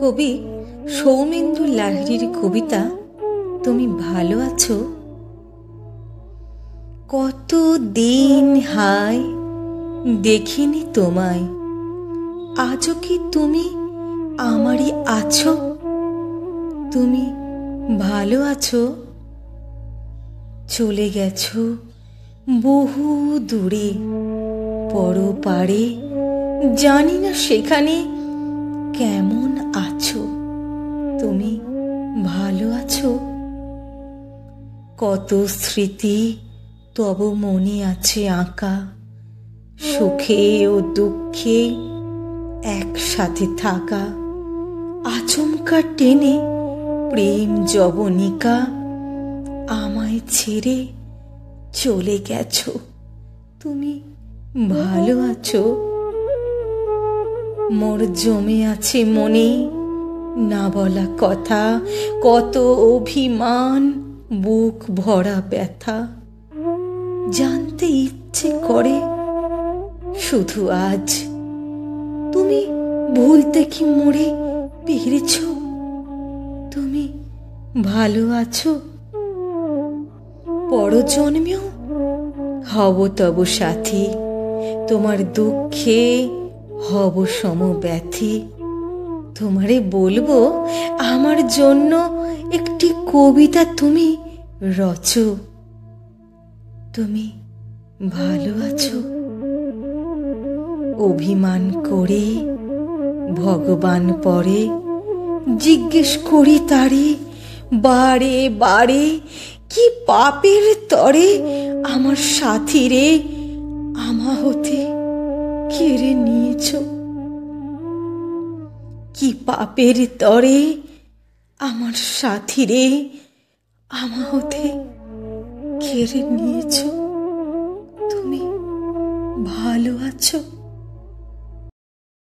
কবি সৌমেন্দু লাহিড়ীর কবিতা তুমি ভালো আছো? কত দিন হায় দেখিনি তোমায়, আজও কি তুমি আমারই আছো? তুমি ভালো আছো? চলে গেছো বহু দূরে পরপারে, জানি না সেখানে কেমন আছো। তুমি ভালো আছো? কত স্মৃতি তব মনে আছে আঁকা, সুখে ও দুঃখে একসাথে থাকা। আচমকা টেনে প্রেম যবনিকা, আমায় ছেড়ে চলে গেছো। তুমি ভালো আছো? মোর জমে আছে মনে না বলা কথা, কত অভিমান বুক ভরা ব্যথা। জানতে ইচ্ছে করে শুধু আজ, তুমি ভুলতে কি মরে পেরেছ? তুমি ভালো আছো? পরজন্মেও হব তব সাথী, তোমার দুঃখে হব সমব্যথী। তোমারে বলবো আমার জন্য একটি কবিতা তুমি রচো। তুমি ভালো আছো? অভিমান করে ভগবান পরে জিজ্ঞেস করি তারে বারে বারে, কি পাপের তরে আমার সাথীরে আমা হতে কেড়ে নিয়েছ? কি পাপের তরে আমার সাথীরে আমা হতে কেড়ে নিয়েছ? তুমি ভালো আছো?